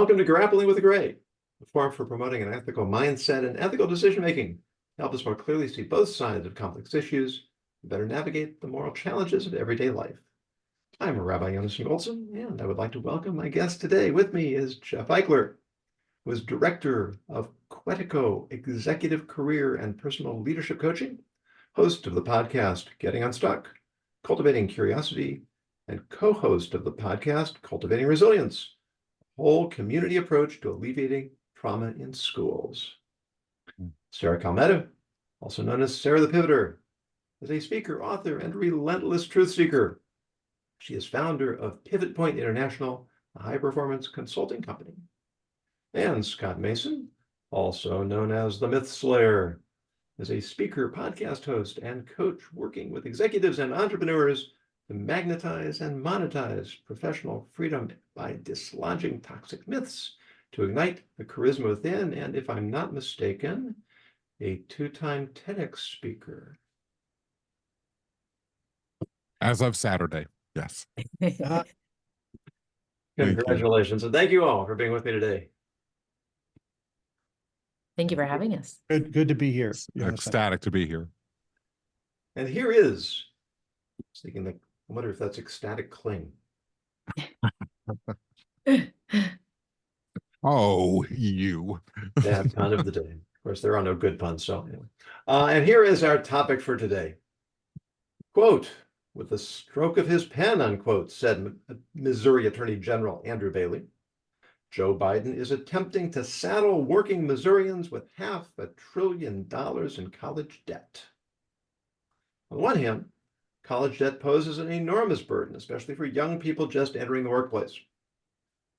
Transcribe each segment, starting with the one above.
Welcome to Grappling with the Gray, a forum for promoting an ethical mindset and ethical decision-making. Help us more clearly see both sides of complex issues and better navigate the moral challenges of everyday life. I'm Rabbi Yonason Olson, and I would like to welcome my guest today. With me is Jeff Eichler, who is Director of Quetico Executive Career and Personal Leadership Coaching, host of the podcast Getting Unstuck, Cultivating Curiosity, and co-host of the podcast Cultivating Resilience, a whole community approach to alleviating trauma in schools. Sarah Calmetta, also known as Sarah the Pivoter, is a speaker, author, and relentless truth seeker. She is founder of Pivot Point International, a high-performance consulting company. And Scott Mason, also known as the Myth Slayer, is a speaker, podcast host, and coach working with executives and entrepreneurs to magnetize and monetize professional freedom by dislodging toxic myths, to ignite the charisma within, and if I'm not mistaken, a two-time TEDx speaker. As of Saturday, yes. Congratulations, and thank you all for being with me today. Thank you for having us. Good to be here. Ecstatic to be here. And here is, thinking that, I wonder if that's ecstatic cling. Oh, you. Bad pun of the day. Of course, there are no good puns, so anyway. And here is our topic for today. Quote, with the stroke of his pen, unquote, said Missouri Attorney General Andrew Bailey, Joe Biden is attempting to saddle working Missourians with $500 billion in college debt. On the one hand, college debt poses an enormous burden, especially for young people just entering the workplace.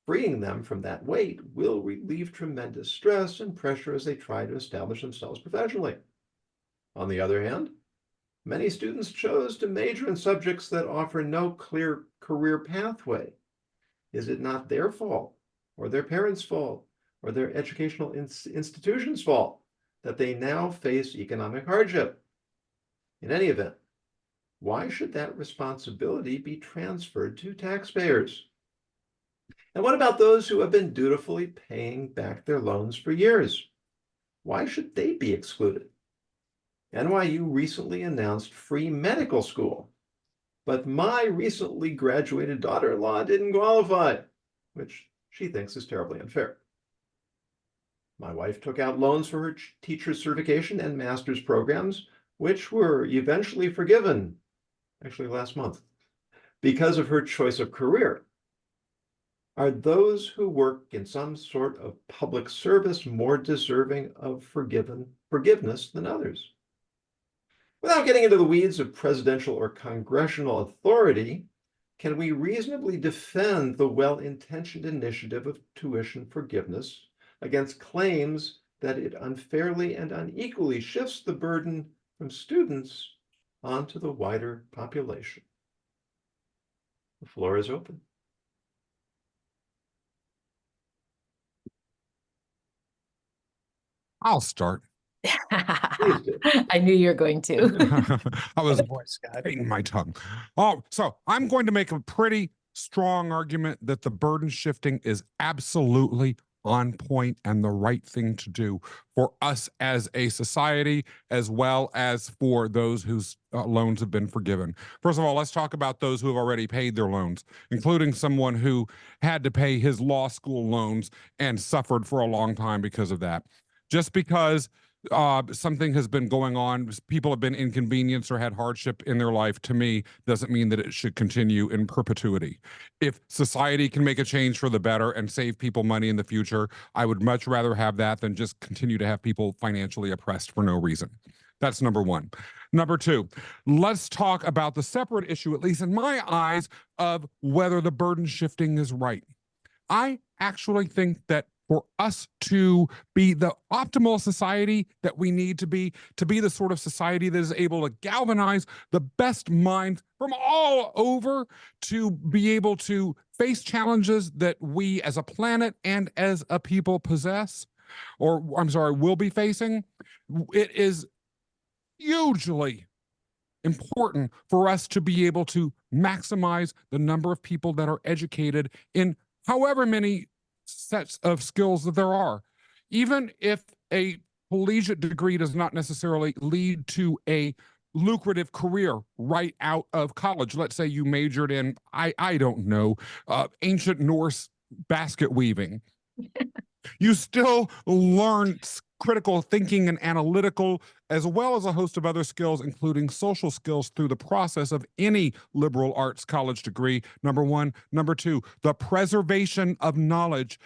Freeing them from that weight will relieve tremendous stress and pressure as they try to establish themselves professionally. On the other hand, many students chose to major in subjects that offer no clear career pathway. Is it not their fault, or their parents' fault, or their educational institution's fault that they now face economic hardship? In any event, why should that responsibility be transferred to taxpayers? And what about those who have been dutifully paying back their loans for years? Why should they be excluded? NYU recently announced free medical school, but my recently graduated daughter-in-law didn't qualify, which she thinks is terribly unfair. My wife took out loans for her teacher's certification and master's programs, which were eventually forgiven, actually last month, because of her choice of career. Are those who work in some sort of public service more deserving of forgiveness than others? Without getting into the weeds of presidential or congressional authority, can we reasonably defend the well-intentioned initiative of tuition forgiveness against claims that it unfairly and unequally shifts the burden from students onto the wider population? The floor is open. I'll start. Please do. I knew you were going to. I was Voice, Scott. biting my tongue. Oh, so I'm going to make a pretty strong argument that the burden shifting is absolutely on point and the right thing to do for us as a society, as well as for those whose loans have been forgiven. First of all, let's talk about those who have already paid their loans, including someone who had to pay his law school loans and suffered for a long time because of that. Just because something has been going on, people have been inconvenienced or had hardship in their life, to me, doesn't mean that it should continue in perpetuity. If society can make a change for the better and save people money in the future, I would much rather have that than just continue to have people financially oppressed for no reason. That's number one. Number two, let's talk about the separate issue, at least in my eyes, of whether the burden shifting is right. I actually think that for us to be the optimal society that we need to be the sort of society that is able to galvanize the best minds from all over to be able to face challenges that we as a planet and as a people possess, or I'm sorry, will be facing, it is hugely important for us to be able to maximize the number of people that are educated in however many sets of skills that there are. Even if a collegiate degree does not necessarily lead to a lucrative career right out of college. Let's say you majored in, I don't know, ancient Norse basket weaving. You still learn critical thinking and analytical, as well as a host of other skills, including social skills, through the process of any liberal arts college degree, number one. Number two, the preservation of knowledge,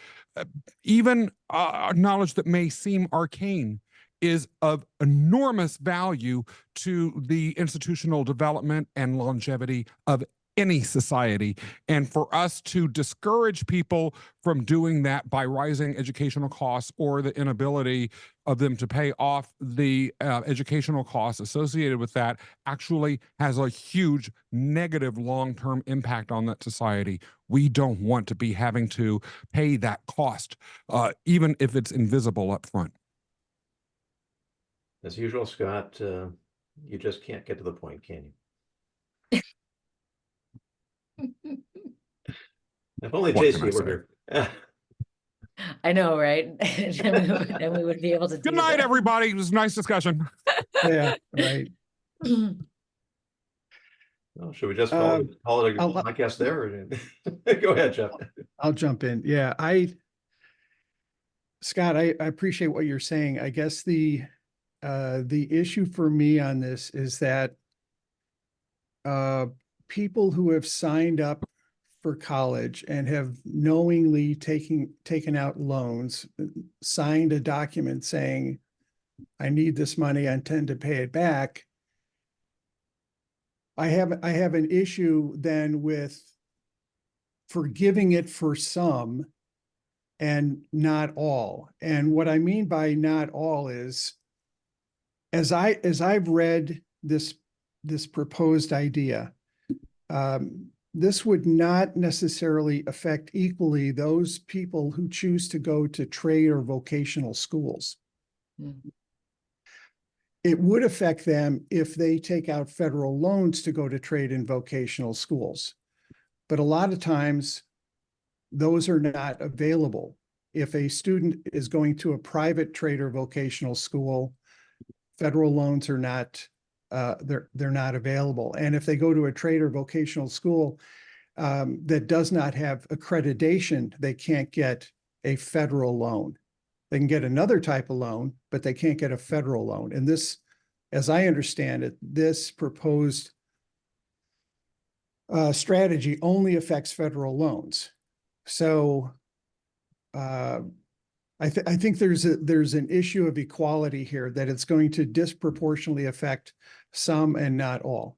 even knowledge that may seem arcane, is of enormous value to the institutional development and longevity of any society. And for us to discourage people from doing that by rising educational costs or the inability of them to pay off the educational costs associated with that actually has a huge negative long-term impact on that society. We don't want to be having to pay that cost, even if it's invisible up front. As usual, Scott, you just can't get to the point, can you? If only What can JC I were here. I know, right? And we would be able to do Good night, that. everybody. It was a nice discussion. Yeah, right. Well, should we just call it a I'll- podcast there? Or... Go ahead, Jeff. I'll jump in. Yeah, Scott, I appreciate what you're saying. I guess the issue for me on this is that people who have signed up for college and have knowingly taken out loans, signed a document saying, I need this money, I intend to pay it back. I have an issue then with forgiving it for some and not all. And what I mean by not all is, as I've read this proposed idea, this would not necessarily affect equally those people who choose to go to trade or vocational schools. Mhm. It would affect them if they take out federal loans to go to trade and vocational schools. But a lot of times, those are not available. If a student is going to a private trade or vocational school, federal loans are not they're not available. And if they go to a trade or vocational school that does not have accreditation, they can't get a federal loan. They can get another type of loan, but they can't get a federal loan. And this, as I understand it, this proposed strategy only affects federal loans. So I think there's an issue of equality here, that it's going to disproportionately affect some and not all.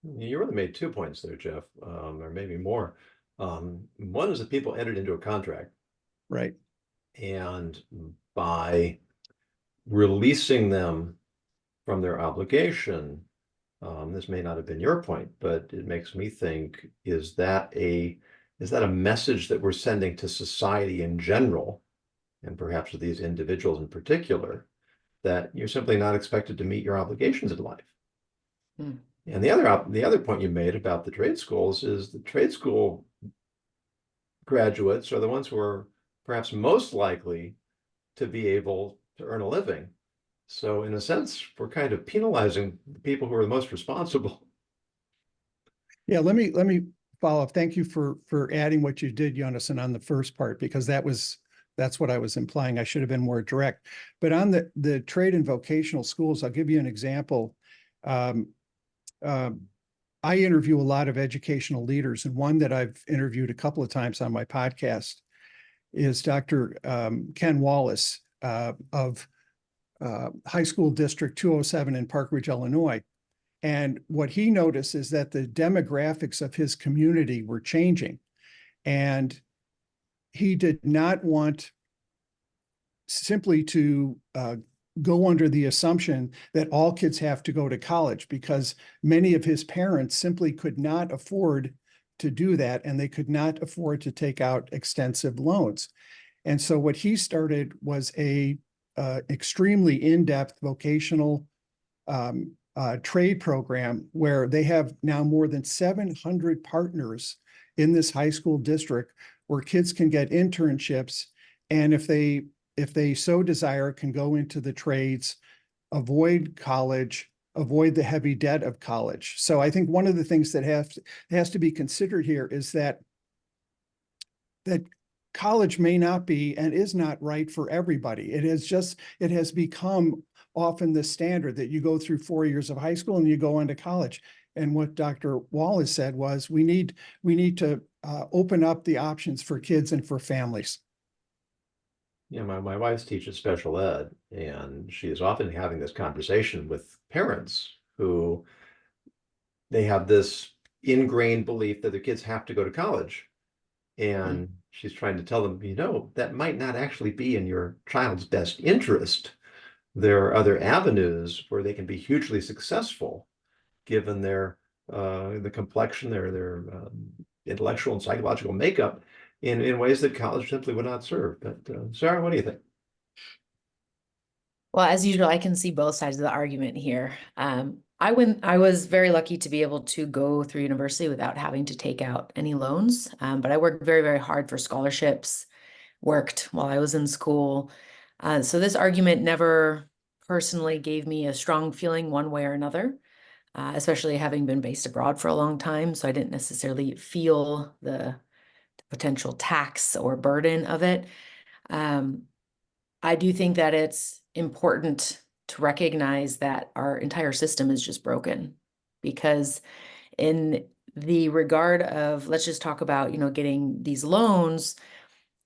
You really made 2 points there, Jeff, or maybe more. One is that people entered into a contract, Right. and by releasing them from their obligation, this may not have been your point, but it makes me think, is that a message that we're sending to society in general, and perhaps to these individuals in particular, that you're simply not expected to meet your obligations in life? Hmm. And the other point you made about the trade schools is the trade school graduates are the ones who are perhaps most likely to be able to earn a living. So in a sense, we're kind of penalizing the people who are the most responsible. Yeah, let me follow up. Thank you for adding what you did, Jonathan, on the first part, because that's what I was implying. I should have been more direct. But on the trade and vocational schools, I'll give you an example. I interview a lot of educational leaders, and one that I've interviewed a couple of times on my podcast is Dr. Ken Wallace of High School District 207 in Park Ridge, Illinois. And what he noticed is that the demographics of his community were changing. And he did not want simply to go under the assumption that all kids have to go to college, because many of his parents simply could not afford to do that, and they could not afford to take out extensive loans. And so what he started was a extremely in-depth vocational trade program, where they have now more than 700 partners in this high school district, where kids can get internships. And if they so desire, can go into the trades, avoid college, avoid the heavy debt of college. So I think one of the things that has to be considered here is that college may not be and is not right for everybody. It has become often the standard that you go through 4 years of high school and you go on to college. And what Dr. Wallace said was we need to open up the options for kids and for families. Yeah, my wife teaches special ed, and she is often having this conversation with parents who they have this ingrained belief that the kids have to go to college. And she's trying to tell them, that might not actually be in your child's best interest. There are other avenues where they can be hugely successful, given their the complexion, their intellectual and psychological makeup, in ways that college simply would not serve. But Sarah, what do you think? Well, as usual, I can see both sides of the argument here. I was very lucky to be able to go through university without having to take out any loans. But I worked very, very hard for scholarships, worked while I was in school. So this argument never personally gave me a strong feeling one way or another, especially having been based abroad for a long time. So I didn't necessarily feel the potential tax or burden of it. I do think that it's important to recognize that our entire system is just broken, because in the regard of, let's just talk about, getting these loans,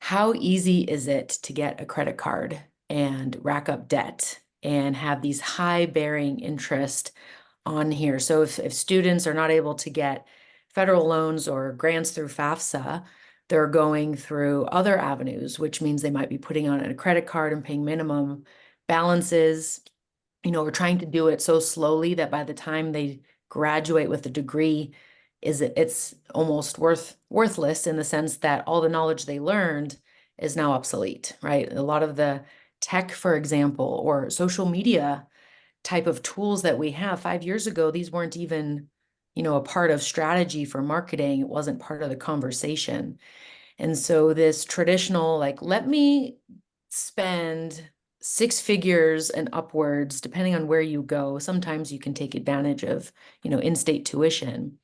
how easy is it to get a credit card and rack up debt and have these high bearing interest on here? So if students are not able to get federal loans or grants through FAFSA, they're going through other avenues, which means they might be putting on a credit card and paying minimum balances. We're trying to do it so slowly that by the time they graduate with a degree, it's almost worthless, in the sense that all the knowledge they learned is now obsolete, right? A lot of the tech, for example, or social media type of tools that we have 5 years ago, these weren't even, a part of strategy for marketing. It wasn't part of the conversation. And so this traditional, let me spend 6 figures and upwards, depending on where you go. Sometimes you can take advantage of, in-state tuition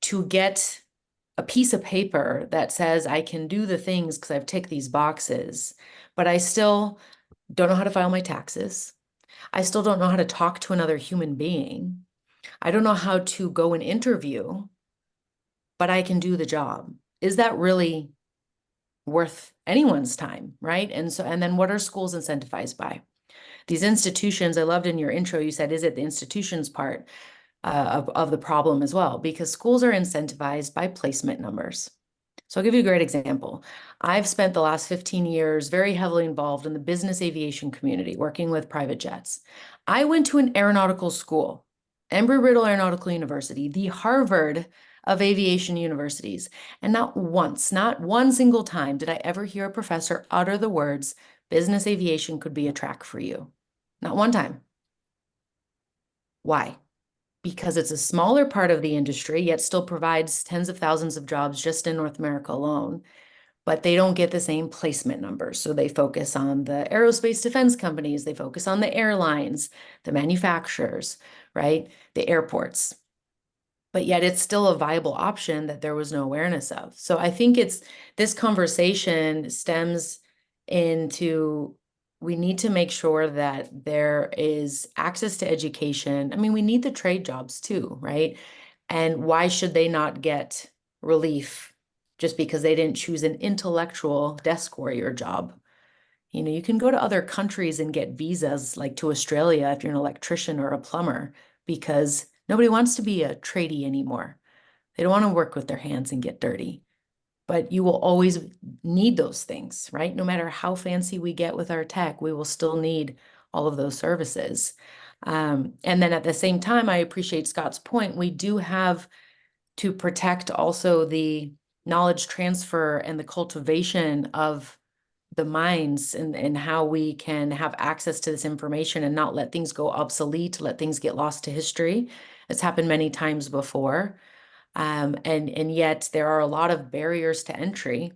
to get a piece of paper that says I can do the things because I've ticked these boxes, but I still don't know how to file my taxes. I still don't know how to talk to another human being. I don't know how to go and interview, but I can do the job. Is that really worth anyone's time, right? And then what are schools incentivized by? These institutions, I loved in your intro, you said, is it the institutions part of the problem as well? Because schools are incentivized by placement numbers. So I'll give you a great example. I've spent the last 15 years very heavily involved in the business aviation community, working with private jets. I went to an aeronautical school, Embry-Riddle Aeronautical University, the Harvard of aviation universities. And not once, not one single time did I ever hear a professor utter the words, business aviation could be a track for you. Not one time. Why? Because it's a smaller part of the industry, yet still provides tens of thousands of jobs just in North America alone, but they don't get the same placement numbers. So they focus on the aerospace defense companies, they focus on the airlines, the manufacturers, right? The airports. But yet it's still a viable option that there was no awareness of. So I think this conversation stems into, we need to make sure that there is access to education. I mean, we need the trade jobs too, right? And why should they not get relief just because they didn't choose an intellectual desk warrior job? You can go to other countries and get visas, like to Australia if you're an electrician or a plumber, because nobody wants to be a tradie anymore. They don't want to work with their hands and get dirty. But you will always need those things, right? No matter how fancy we get with our tech, we will still need all of those services. And then at the same time, I appreciate Scott's point. We do have to protect also the knowledge transfer and the cultivation of the minds, and how we can have access to this information and not let things go obsolete, let things get lost to history. It's happened many times before. And yet there are a lot of barriers to entry.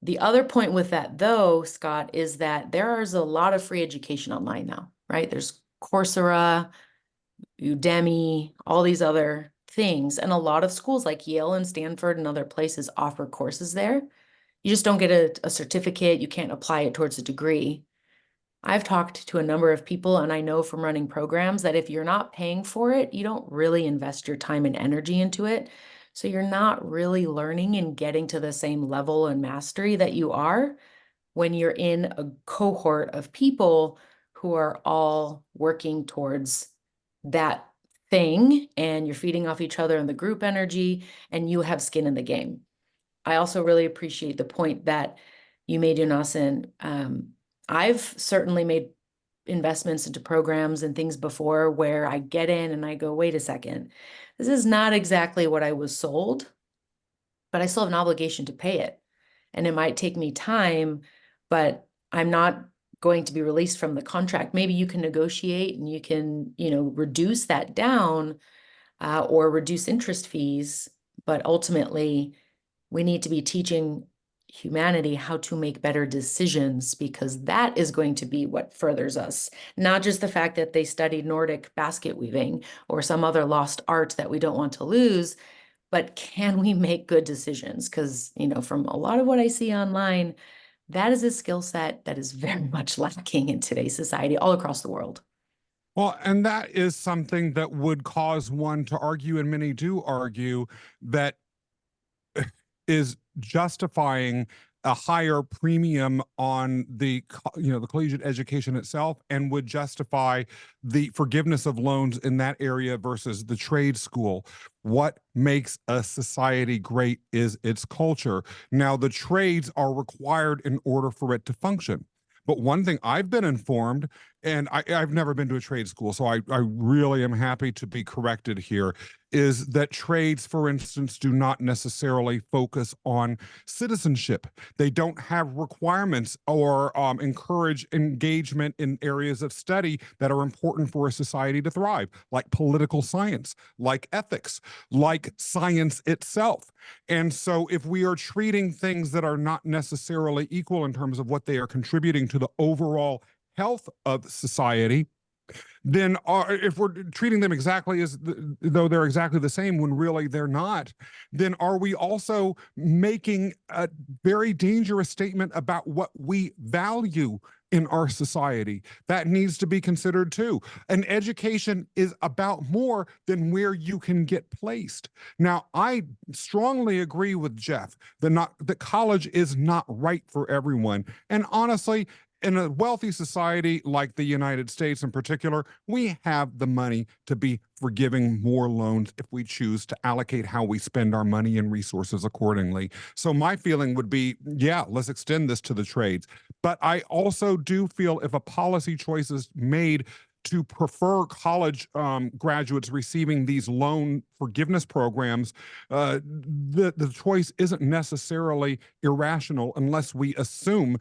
The other point with that, though, Scott, is that there is a lot of free education online now, right? There's Coursera, Udemy, all these other things. And a lot of schools like Yale and Stanford and other places offer courses there. You just don't get a certificate. You can't apply it towards a degree. I've talked to a number of people, and I know from running programs that if you're not paying for it, you don't really invest your time and energy into it. So you're not really learning and getting to the same level and mastery that you are when you're in a cohort of people who are all working towards that thing, and you're feeding off each other in the group energy, and you have skin in the game. I also really appreciate the point that you made, Yonasan. I've certainly made investments into programs and things before where I get in and I go, wait a second, this is not exactly what I was sold, but I still have an obligation to pay it. And it might take me time, but I'm not going to be released from the contract. Maybe you can negotiate and you can, reduce that down or reduce interest fees. But ultimately, we need to be teaching humanity how to make better decisions, because that is going to be what furthers us. Not just the fact that they studied Nordic basket weaving or some other lost art that we don't want to lose, but can we make good decisions? Because, from a lot of what I see online, that is a skill set that is very much lacking in today's society all across the world. Well, and that is something that would cause one to argue, and many do argue, that is justifying a higher premium on the collegiate education itself, and would justify the forgiveness of loans in that area versus the trade school. What makes a society great is its culture. Now, the trades are required in order for it to function. But one thing I've been informed, and I've never been to a trade school, so I really am happy to be corrected here, is that trades, for instance, do not necessarily focus on citizenship. They don't have requirements or encourage engagement in areas of study that are important for a society to thrive, like political science, like ethics, like science itself. And so if we are treating things that are not necessarily equal in terms of what they are contributing to the overall health of society, then if we're treating them exactly as though they're exactly the same when really they're not, then are we also making a very dangerous statement about what we value in our society? That needs to be considered too. And education is about more than where you can get placed. Now, I strongly agree with Jeff that college is not right for everyone. And honestly, in a wealthy society like the United States in particular, we have the money to be forgiving more loans if we choose to allocate how we spend our money and resources accordingly. So my feeling would be, yeah, let's extend this to the trades. But I also do feel if a policy choice is made to prefer college graduates receiving these loan forgiveness programs, the choice isn't necessarily irrational unless we assume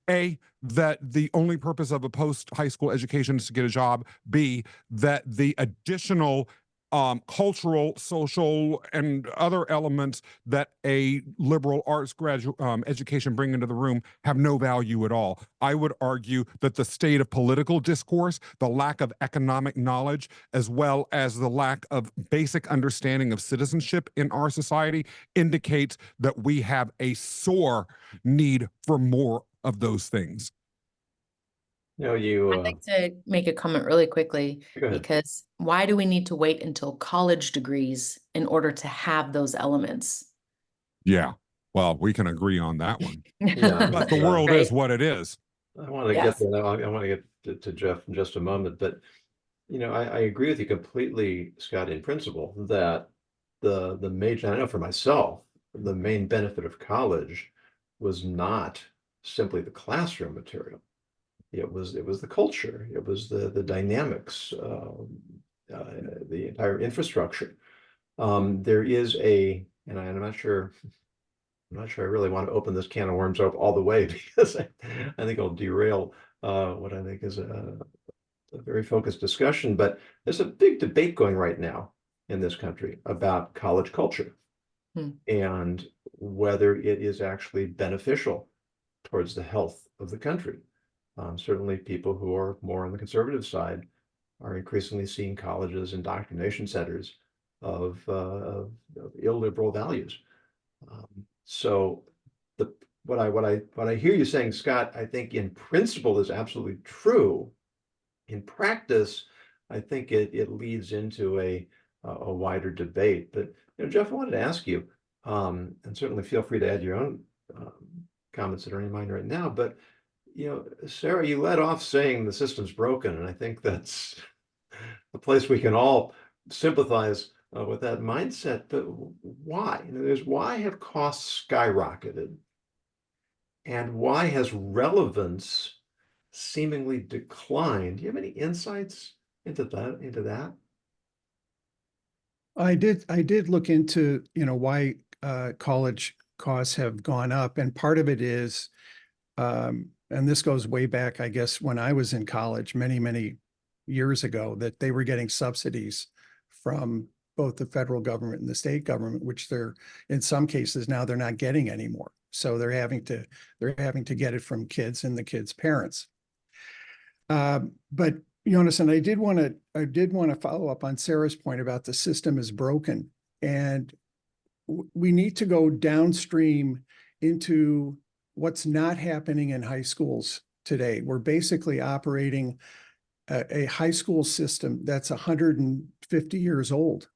A, that the only purpose of a post-high school education is to get a job, B, that the additional cultural, social, and other elements that a liberal arts graduate education bring into the room have no value at all. I would argue that the state of political discourse, the lack of economic knowledge, as well as the lack of basic understanding of citizenship in our society indicates that we have a sore need for more of those things. I'd like to make a comment really quickly, because why do we need to wait until college degrees in order to have those elements? Yeah, well, we can agree on that one. Yeah, But the world Right. is what it is. I want to get there. I want to get to Jeff in just a moment, but I agree with you completely, Scott, in principle that the major, I know for myself, the main benefit of college was not simply the classroom material. It was the culture. It was the dynamics, the entire infrastructure. There is and I'm not sure. I'm not sure I really want to open this can of worms up all the way, because I think I'll derail what I think is a very focused discussion. But there's a big debate going right now in this country about college culture. And whether it is actually beneficial towards the health of the country. Certainly people who are more on the conservative side are increasingly seeing colleges and indoctrination centers of illiberal values. So what I hear you saying, Scott, I think in principle is absolutely true. In practice, I think it leads into a wider debate. But Jeff, I wanted to ask you, and certainly feel free to add your own comments that are in your mind right now. But Sarah, you led off saying the system's broken, and I think that's a place we can all sympathize with that mindset. But why? Why have costs skyrocketed, and why has relevance seemingly declined? Do you have any insights into that? I did look into, why college costs have gone up, and part of it is, and this goes way back, I guess, when I was in college many years ago, that they were getting subsidies from both the federal government and the state government, which they're, in some cases now, they're not getting anymore. So they're having to get it from kids and the kids' parents. But Jonas, and I did want to follow up on Sarah's point about the system is broken, and we need to go downstream into what's not happening in high schools today. We're basically operating a high school system that's 150 years old,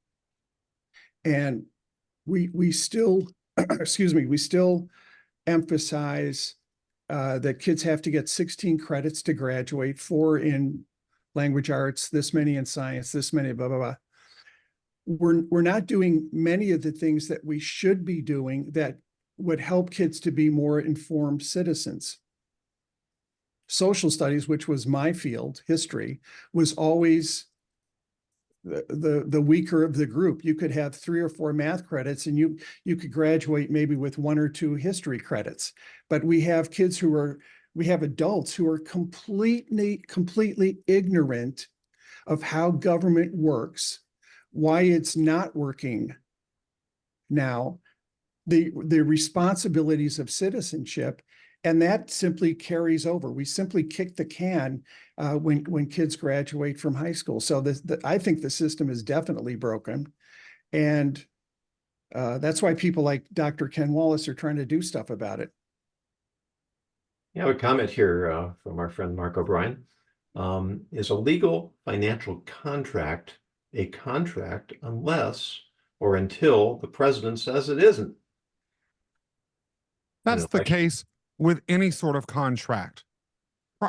and we still, excuse me, we still emphasize that kids have to get 16 credits to graduate, 4 in language arts, this many in science, this many, blah, blah, blah. We're not doing many of the things that we should be doing that would help kids to be more informed citizens. Social studies, which was my field, history, was always the weaker of the group. You could have 3 or 4 math credits, and you could graduate maybe with 1 or 2 history credits. But we have adults who are completely ignorant of how government works, why it's not working now, the responsibilities of citizenship, and that simply carries over. We simply kick the can when kids graduate from high school. So I think the system is definitely broken, and that's why people like Dr. Ken Wallace are trying to do stuff about it. I have a comment here from our friend Mark O'Brien. Is a legal financial contract a contract unless or until the president says it isn't? That's the case with any sort of contract.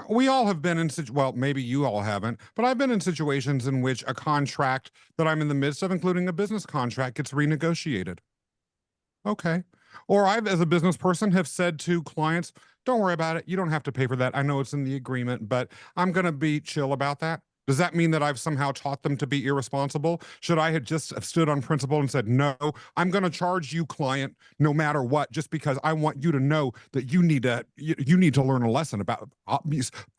We all have been in, well, maybe you all haven't, but I've been in situations in which a contract that I'm in the midst of, including a business contract, gets renegotiated. Okay. Or I've, as a business person, have said to clients, don't worry about it. You don't have to pay for that. I know it's in the agreement, but I'm going to be chill about that. Does that mean that I've somehow taught them to be irresponsible? Should I have just stood on principle and said, no, I'm going to charge you, client, no matter what, just because I want you to know that you need to learn a lesson about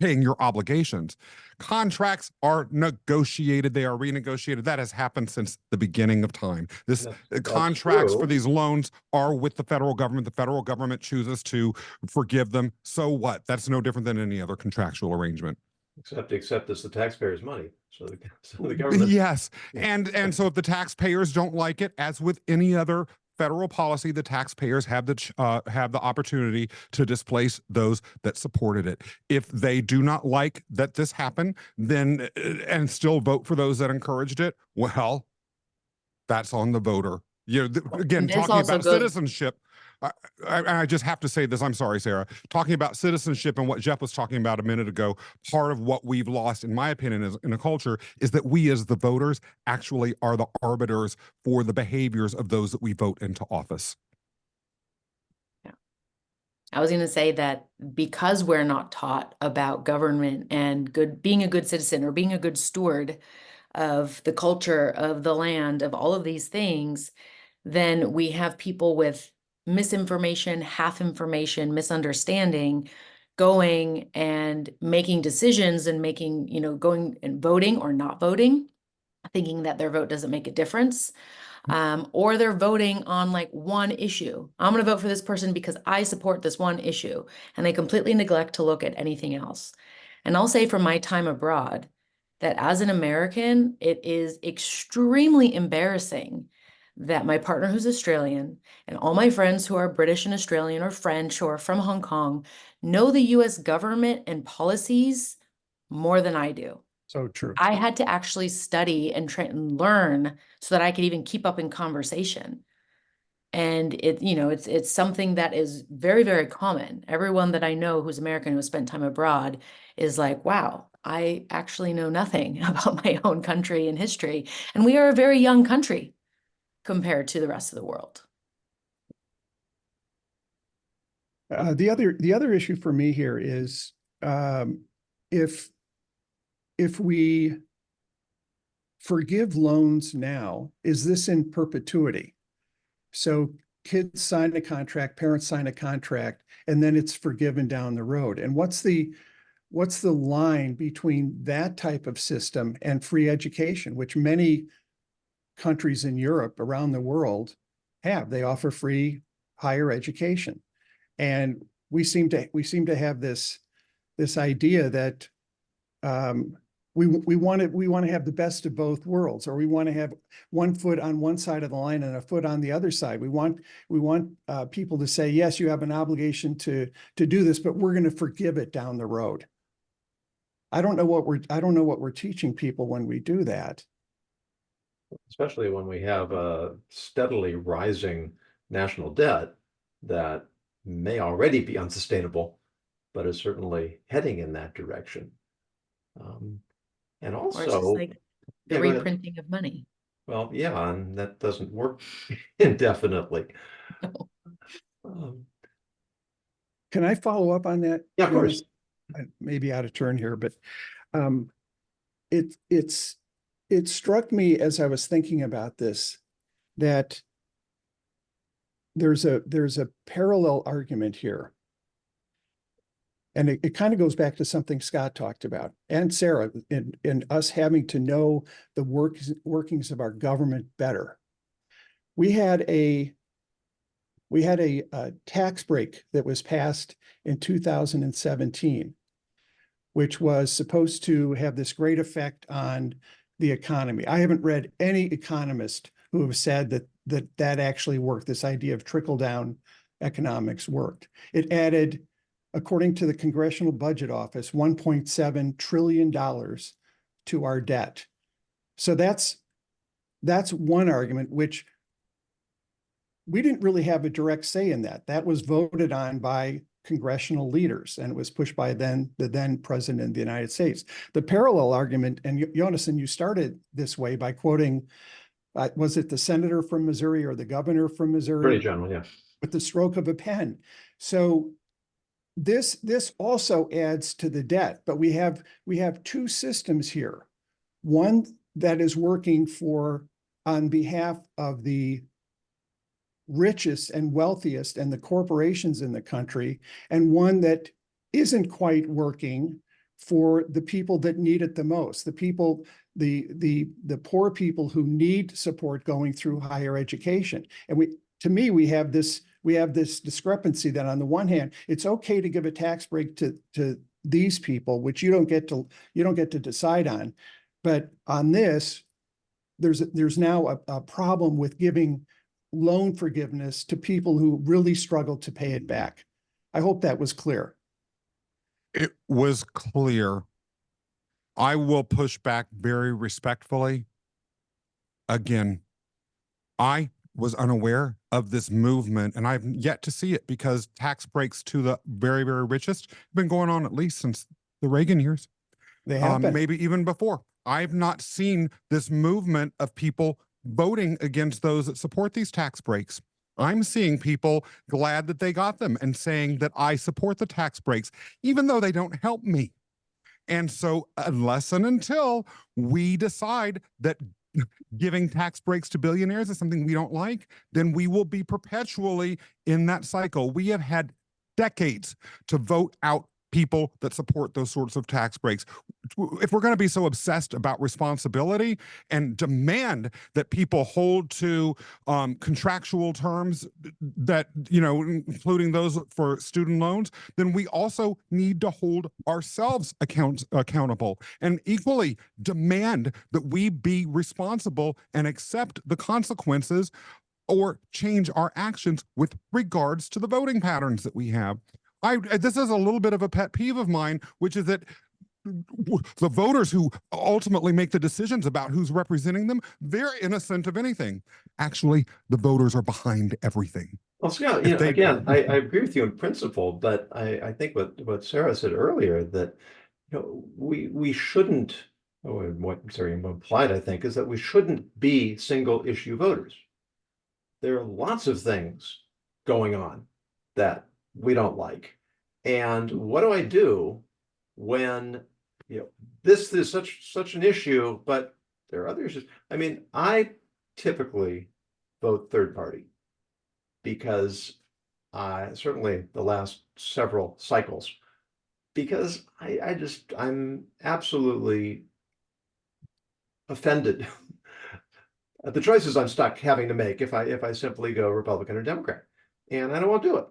paying your obligations. Contracts are negotiated. They are renegotiated. That has happened since the beginning of time. That's contracts for these loans are with the federal government. The federal government chooses to forgive them. So what? That's no different than any other contractual arrangement. Except it's the taxpayers' money. So the government. Yes. And so if the taxpayers don't like it, as with any other federal policy, the taxpayers have the opportunity to displace those that supported it. If they do not like that this happened, then and still vote for those that encouraged it, well, that's on the voter. Again, talking about citizenship. I just have to say this. I'm sorry, Sarah. Talking about citizenship and what Jeff was talking about a minute ago, part of what we've lost, in my opinion, in a culture, is that we as the voters actually are the arbiters for the behaviors of those that we vote into office. Yeah. I was going to say that because we're not taught about government and being a good citizen or being a good steward of the culture, of the land, of all of these things, then we have people with misinformation, half information, misunderstanding, going and making decisions and going and voting or not voting, thinking that their vote doesn't make a difference. or they're voting on like one issue. I'm going to vote for this person because I support this one issue, and they completely neglect to look at anything else. And I'll say from my time abroad that as an American, it is extremely embarrassing that my partner who's Australian and all my friends who are British and Australian or French or from Hong Kong know the US government and policies more than I do. So true. I had to actually study and try and learn so that I could even keep up in conversation. And it's something that is very, very common. Everyone that I know who's American who has spent time abroad is like, wow, I actually know nothing about my own country and history. And we are a very young country compared to the rest of the world. The other issue for me here is if we forgive loans now, is this in perpetuity? So kids sign a contract, parents sign a contract, and then it's forgiven down the road. And what's the line between that type of system and free education, which many countries in Europe around the world have? They offer free higher education. And we seem to have this idea that we want to have the best of both worlds, or we want to have one foot on one side of the line and a foot on the other side. We want people to say, yes, you have an obligation to do this, but we're going to forgive it down the road. I don't know what we're teaching people when we do that. Especially when we have a steadily rising national debt that may already be unsustainable, but is certainly heading in that direction. And Or it's just also, like the yeah, go ahead. reprinting of money. Well, yeah, and that doesn't work indefinitely. No. Can I follow up on that? Yeah, of course. I may be out of turn here, but it struck me as I was thinking about this that there's a parallel argument here. And it kind of goes back to something Scott talked about, and Sarah, in us having to know the workings of our government better. We had a tax break that was passed in 2017, which was supposed to have this great effect on the economy. I haven't read any economist who have said that actually worked. This idea of trickle-down economics worked. It added, according to the Congressional Budget Office, $1.7 trillion to our debt. So that's one argument, which we didn't really have a direct say in that. That was voted on by congressional leaders, and it was pushed by the then president of the United States. The parallel argument, and Jonathan, you started this way by quoting, was it the senator from Missouri or the governor from Missouri? Pretty general, yeah. With the stroke of a pen. So this also adds to the debt, but we have two systems here. One that is working on behalf of the richest and wealthiest and the corporations in the country, and one that isn't quite working for the people that need it the most, the people, the poor people who need support going through higher education. And to me, we have this discrepancy that on the one hand, it's okay to give a tax break to these people, which you don't get to decide on. But on this, there's now a problem with giving loan forgiveness to people who really struggle to pay it back. I hope that was clear. It was clear. I will push back very respectfully. Again, I was unaware of this movement, and I've yet to see it because tax breaks to the very, very richest have been going on at least since the Reagan years. They have been. Maybe even before. I've not seen this movement of people voting against those that support these tax breaks. I'm seeing people glad that they got them and saying that I support the tax breaks, even though they don't help me. And so unless and until we decide that giving tax breaks to billionaires is something we don't like, then we will be perpetually in that cycle. We have had decades to vote out people that support those sorts of tax breaks. If we're going to be so obsessed about responsibility and demand that people hold to contractual terms that, including those for student loans, then we also need to hold ourselves accountable and equally demand that we be responsible and accept the consequences or change our actions with regards to the voting patterns that we have. This is a little bit of a pet peeve of mine, which is that the voters who ultimately make the decisions about who's representing them, they're innocent of anything. Actually, the voters are behind everything. Well, Scott, If they- again, I agree with you in principle, but I think what Sarah said earlier, that we shouldn't, or what Sarah implied, I think, is that we shouldn't be single issue voters. There are lots of things going on that we don't like. And what do I do when this is such an issue, but there are other issues? I mean, I typically vote third party because certainly the last several cycles, because I'm absolutely offended at the choices I'm stuck having to make if I simply go Republican or Democrat, and I don't want to do it.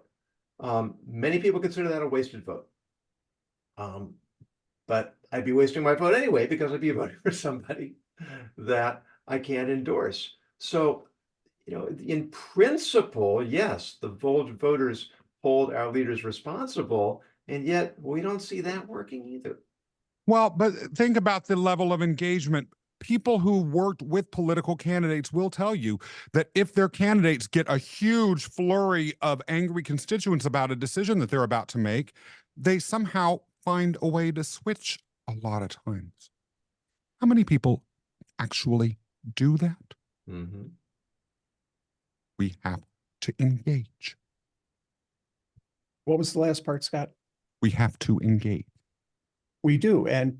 Many people consider that a wasted vote. But I'd be wasting my vote anyway because I'd be voting for somebody that I can't endorse. So, in principle, yes, the voters hold our leaders responsible, and yet we don't see that working either. Well, but think about the level of engagement. People who worked with political candidates will tell you that if their candidates get a huge flurry of angry constituents about a decision that they're about to make, they somehow find a way to switch a lot of times. How many people actually do that? Mm-hmm. We have to engage. What was the last part, Scott? We have to engage. We do. And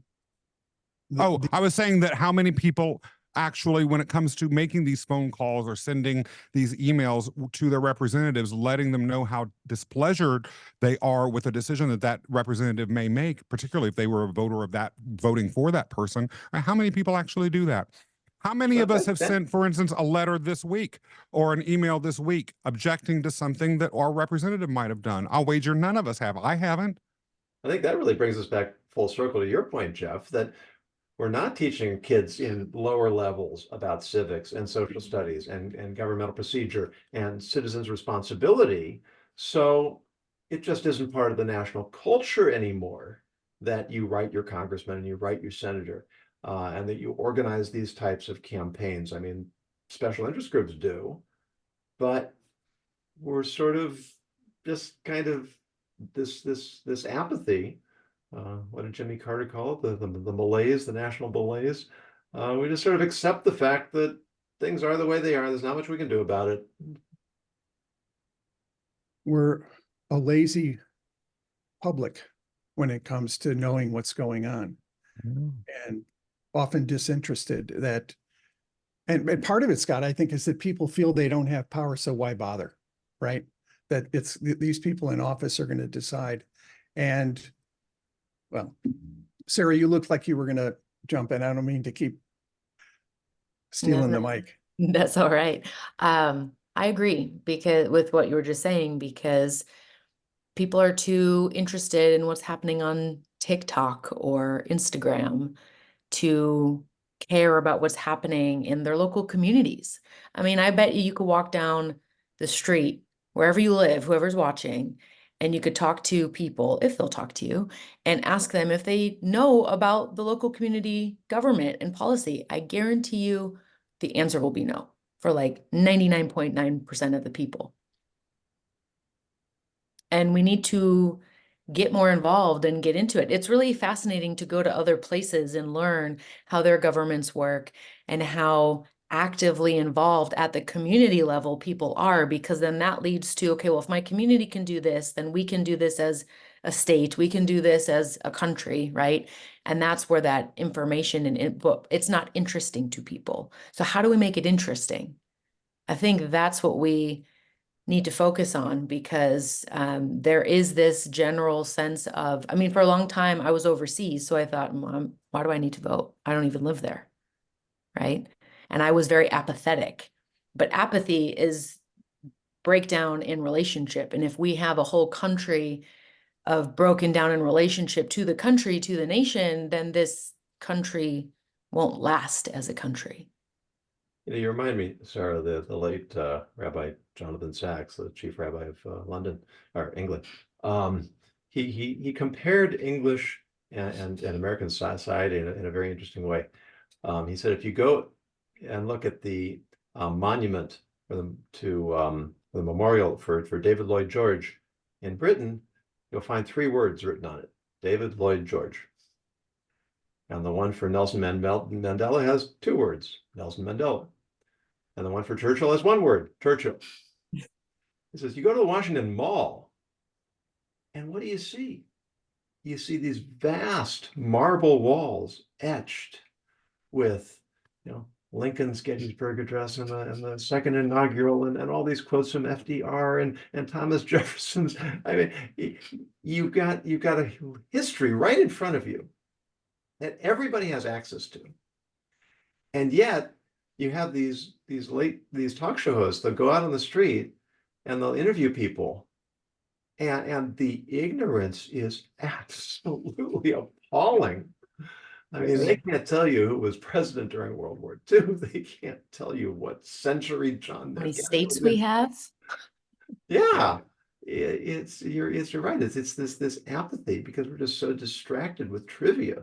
I was saying that how many people actually, when it comes to making these phone calls or sending these emails to their representatives, letting them know how displeasured they are with a decision that representative may make, particularly if they were a voter of that, voting for that person, how many people actually do that? How many of us have sent, for instance, a letter this week or an email this week objecting to something that our representative might have done? I'll wager none of us have. I haven't. I think that really brings us back full circle to your point, Jeff, that we're not teaching kids in lower levels about civics and social studies and governmental procedure and citizens' responsibility. So it just isn't part of the national culture anymore that you write your congressman and you write your senator and that you organize these types of campaigns. I mean, special interest groups do, but we're sort of just kind of this apathy. What did Jimmy Carter call it? The malaise, the national malaise. We just sort of accept the fact that things are the way they are. There's not much we can do about it. We're a lazy public when it comes to knowing what's going on, and often disinterested. And part of it, Scott, I think, is that people feel they don't have power, so why bother, right? That it's these people in office are going to decide. And well, Sarah, you looked like you were going to jump in. I don't mean to keep stealing the mic. That's all right. I agree with what you were just saying, because people are too interested in what's happening on TikTok or Instagram to care about what's happening in their local communities. I mean, I bet you could walk down the street, wherever you live, whoever's watching, and you could talk to people, if they'll talk to you, and ask them if they know about the local community government and policy. I guarantee you the answer will be no for like 99.9% of the people. And we need to get more involved and get into it. It's really fascinating to go to other places and learn how their governments work and how actively involved at the community level people are, because then that leads to, okay, well, if my community can do this, then we can do this as a state, we can do this as a country, right? And that's where that information and input, it's not interesting to people. So how do we make it interesting? I think that's what we need to focus on, because there is this general sense of, I mean, for a long time I was overseas, so I thought, why do I need to vote? I don't even live there, right? And I was very apathetic. But apathy is breakdown in relationship. And if we have a whole country of broken down in relationship to the country, to the nation, then this country won't last as a country. You remind me, Sarah, the late Rabbi Jonathan Sacks, the chief rabbi of London or England. He compared English and American society in a very interesting way. He said, if you go and look at the monument to the memorial for David Lloyd George in Britain, you'll find 3 words written on it: David Lloyd George. And the one for Nelson Mandela has 2 words: Nelson Mandela. And the one for Churchill has 1 word: Churchill. He says, you go to the Washington Mall, and what do you see? You see these vast marble walls etched with, Lincoln's Gettysburg Address and the second inaugural, and all these quotes from FDR and Thomas Jefferson's. I mean, you've got a history right in front of you that everybody has access to. And yet you have these talk show hosts that go out on the street and they'll interview people, and the ignorance is absolutely appalling. I mean, they can't tell you who was president during World War II. They can't tell you what century John How many F. states Kennedy we have? Yeah, you're right. It's this apathy because we're just so distracted with trivia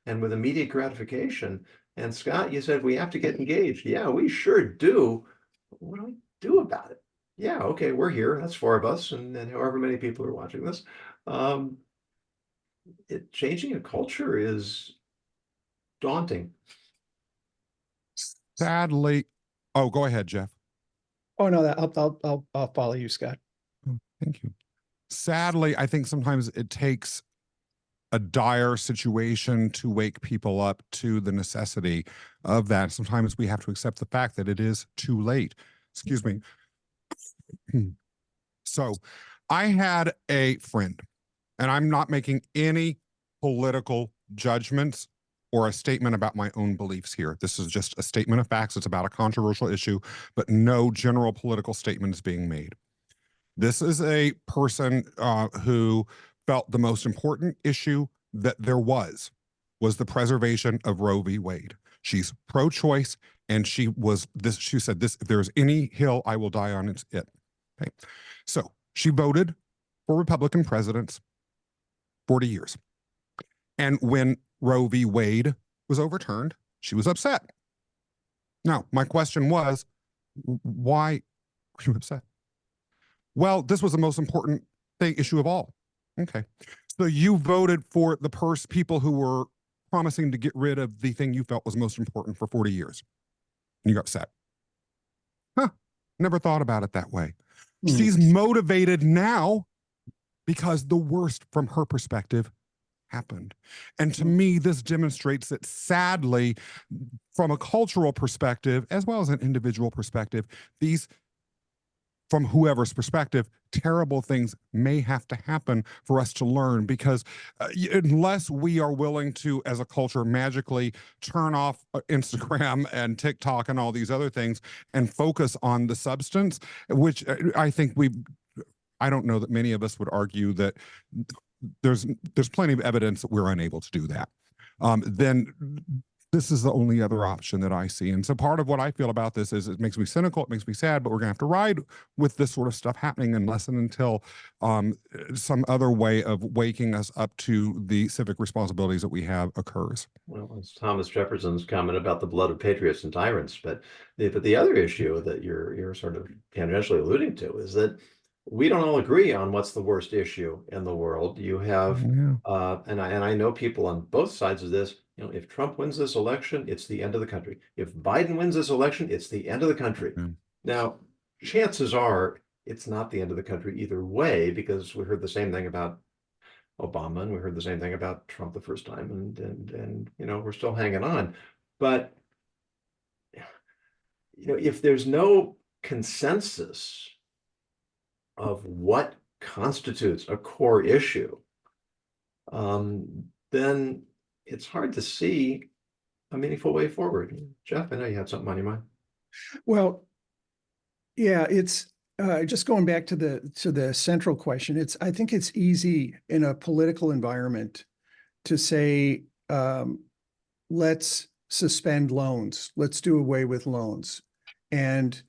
and with immediate gratification. And Scott, you said we have to get engaged. Yeah, we sure do. What do we do about it? Yeah, okay, we're here. That's 4 of us, and however many people are watching this. Changing a culture is daunting. Sadly, oh, go ahead, Jeff. Oh, no, I'll follow you, Scott. Oh, thank you. Sadly, I think sometimes it takes a dire situation to wake people up to the necessity of that. Sometimes we have to accept the fact that it is too late. Excuse me. So I had a friend, and I'm not making any political judgments or a statement about my own beliefs here. This is just a statement of facts. It's about a controversial issue, but no general political statement is being made. This is a person who felt the most important issue that there was the preservation of Roe v. Wade. She's pro-choice, and she said this: if there's any hill I will die on, it's it. Okay. So she voted for Republican presidents 40 years. And when Roe v. Wade was overturned, she was upset. Now, my question was, why were you upset? Well, this was the most important issue of all. Okay. So you voted for the people who were promising to get rid of the thing you felt was most important for 40 years. And you got upset. Huh. Never thought about it that way. She's motivated now because the worst from her perspective happened. And to me, this demonstrates that, sadly, from a cultural perspective, as well as an individual perspective, from whoever's perspective, terrible things may have to happen for us to learn, because unless we are willing to, as a culture, magically turn off Instagram and TikTok and all these other things and focus on the substance, which I think I don't know that many of us would argue that there's plenty of evidence that we're unable to do that. Then this is the only other option that I see. And so part of what I feel about this is it makes me cynical, it makes me sad, but we're gonna have to ride with this sort of stuff happening unless and until some other way of waking us up to the civic responsibilities that we have occurs. Well, it's Thomas Jefferson's comment about the blood of patriots and tyrants, but the other issue that you're sort of tangentially alluding to is that we don't all agree on what's the worst issue in the world. You have, and I know people on both sides of this. If Trump wins this election, it's the end of the country. If Biden wins this election, it's the end of the country. Now, chances are it's not the end of the country either way, because we heard the same thing about Obama, and we heard the same thing about Trump the first time, and we're still hanging on. But if there's no consensus of what constitutes a core issue, then it's hard to see a meaningful way forward. Jeff, I know you had something on your mind. Well, yeah, it's just going back to the central question. I think it's easy in a political environment to say, let's suspend loans, let's do away with loans, and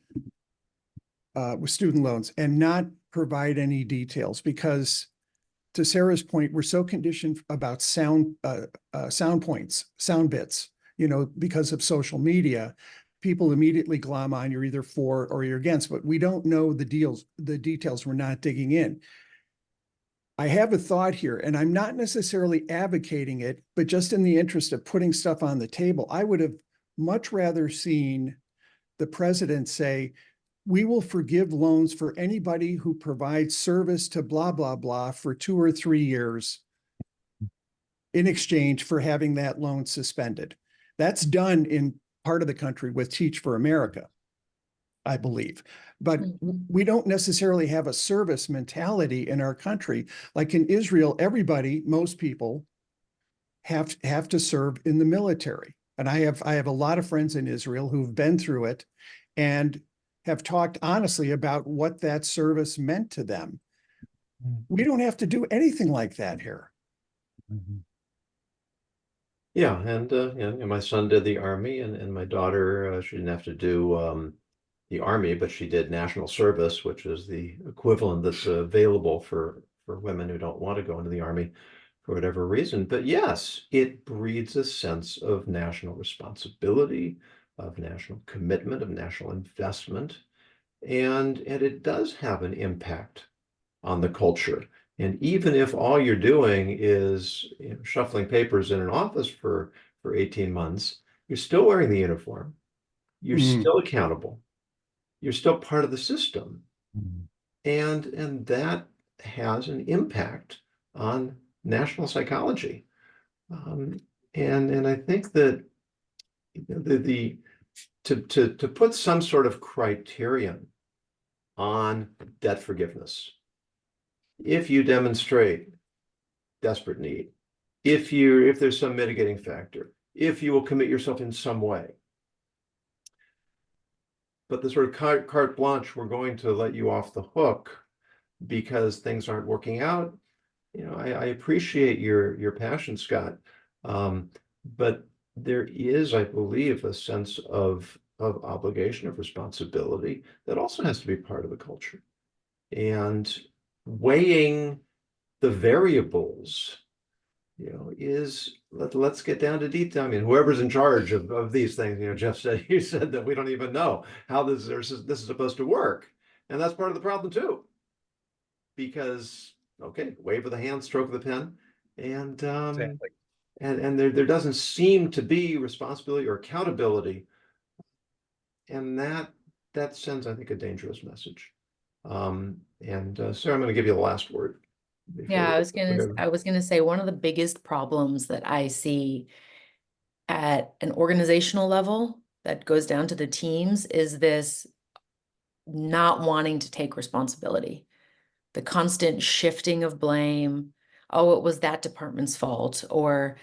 with student loans, and not provide any details, because to Sarah's point, we're so conditioned about sound points, sound bits, because of social media. People immediately glom on, you're either for or you're against, but we don't know the details. We're not digging in. I have a thought here, and I'm not necessarily advocating it, but just in the interest of putting stuff on the table, I would have much rather seen the president say, we will forgive loans for anybody who provides service to blah, blah, blah for 2 or 3 years in exchange for having that loan suspended. That's done in part of the country with Teach for America, I believe. But we don't necessarily have a service mentality in our country. Like in Israel, most people have to serve in the military. And I have a lot of friends in Israel who've been through it and have talked honestly about what that service meant to them. We don't have to do anything like that here. Yeah, and my son did the Army, and my daughter, she didn't have to do the Army, but she did national service, which is the equivalent that's available for women who don't want to go into the Army for whatever reason. But yes, it breeds a sense of national responsibility, of national commitment, of national investment, and it does have an impact on the culture. And even if all you're doing is shuffling papers in an office for 18 months, you're still wearing the uniform. You're still accountable. You're still part of the system. And that has an impact on national psychology. And I think that to put some sort of criterion on debt forgiveness, if you demonstrate desperate need, if there's some mitigating factor, if you will commit yourself in some way, but the sort of carte blanche, we're going to let you off the hook because things aren't working out. I appreciate your passion, Scott, but there is, I believe, a sense of obligation, of responsibility that also has to be part of the culture. And weighing the variables, let's get down to detail. I mean, whoever's in charge of these things, Jeff said, you said that we don't even know how this is supposed to work. And that's part of the problem too. Because, okay, wave of the hand, stroke of the pen. And Exactly. and there doesn't seem to be responsibility or accountability. And that sends, I think, a dangerous message. And Sarah, I'm going to give you the last word. Yeah, I was gonna say one of the biggest problems that I see at an organizational level that goes down to the teams is this not wanting to take responsibility, the constant shifting of blame. Oh, it was that department's fault, or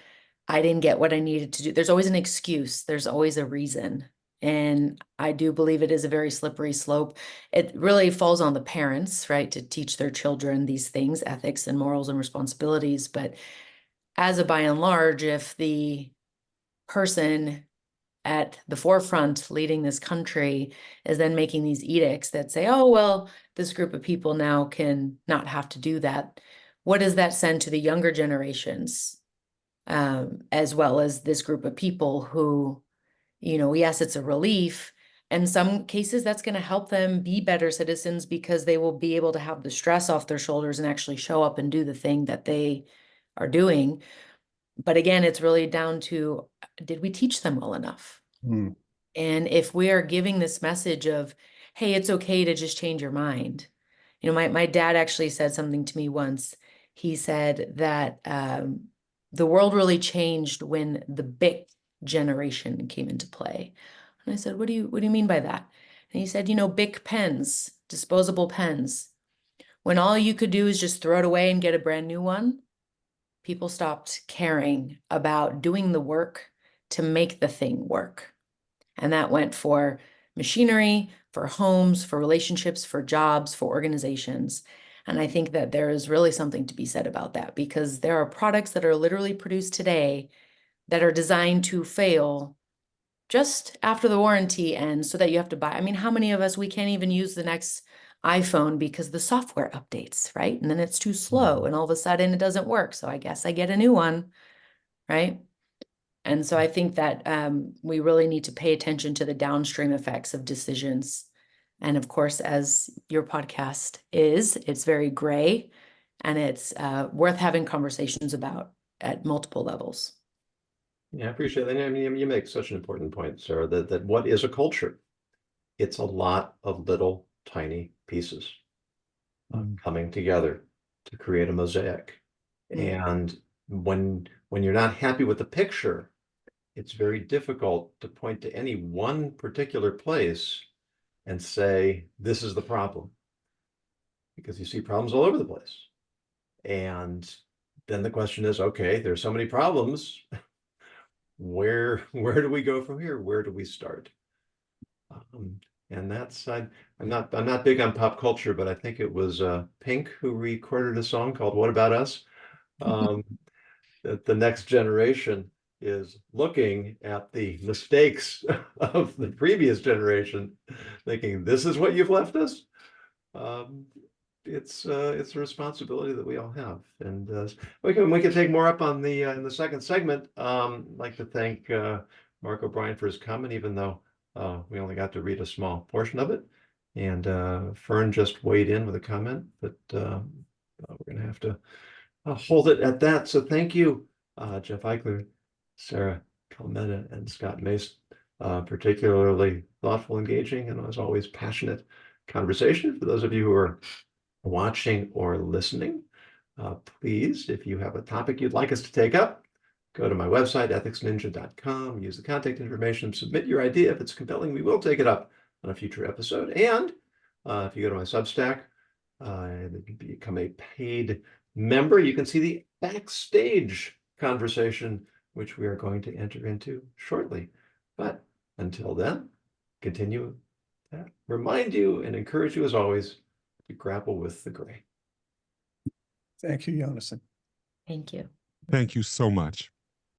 I didn't get what I needed to do. There's always an excuse. There's always a reason. And I do believe it is a very slippery slope. It really falls on the parents, right, to teach their children these things, ethics and morals and responsibilities. But as a by and large, if the person at the forefront leading this country is then making these edicts that say, oh, well, this group of people now can not have to do that, what does that send to the younger generations, as well as this group of people who, yes, it's a relief. In some cases, that's going to help them be better citizens because they will be able to have the stress off their shoulders and actually show up and do the thing that they are doing. But again, it's really down to, did we teach them well enough? And if we are giving this message of, hey, it's okay to just change your mind. My dad actually said something to me once. He said that the world really changed when the BIC generation came into play. And I said, what do you mean by that? And he said, BIC pens, disposable pens. When all you could do is just throw it away and get a brand new one, people stopped caring about doing the work to make the thing work. And that went for machinery, for homes, for relationships, for jobs, for organizations. And I think that there is really something to be said about that, because there are products that are literally produced today that are designed to fail just after the warranty ends, so that you have to buy. I mean, how many of us, we can't even use the next iPhone because the software updates, right? And then it's too slow and all of a sudden it doesn't work. So I guess I get a new one, right? And so I think that we really need to pay attention to the downstream effects of decisions. And of course, as your podcast is, it's very gray, and it's worth having conversations about at multiple levels. Yeah, I appreciate that. I mean, you make such an important point, Sarah, that what is a culture? It's a lot of little tiny pieces coming together to create a mosaic. And when you're not happy with the picture, it's very difficult to point to any one particular place and say, this is the problem, because you see problems all over the place. And then the question is, okay, there's so many problems. Where do we go from here? Where do we start? And that's I'm not big on pop culture, but I think it was Pink who recorded a song called "What About Us." That the next generation is looking at the mistakes of the previous generation, thinking, "This is what you've left us." It's a responsibility that we all have, and we can take more up on the in the second segment. I'd like to thank Mark O'Brien for his comment, even though we only got to read a small portion of it, and Fern just weighed in with a comment that we're going to have to hold it at that. So thank you, Jeff Eichler, Sarah Calmetta, and Scott Mace. Particularly thoughtful, engaging, and as always passionate conversation. For those of you who are watching or listening, please, if you have a topic you'd like us to take up, go to my website, ethicsninja.com, use the contact information, submit your idea. If it's compelling, we will take it up on a future episode. And if you go to my Substack and become a paid member, you can see the backstage conversation, which we are going to enter into shortly. But until then, continue to remind you and encourage you, as always, to grapple with the gray. Thank you, Jonathan. Thank you. Thank you so much.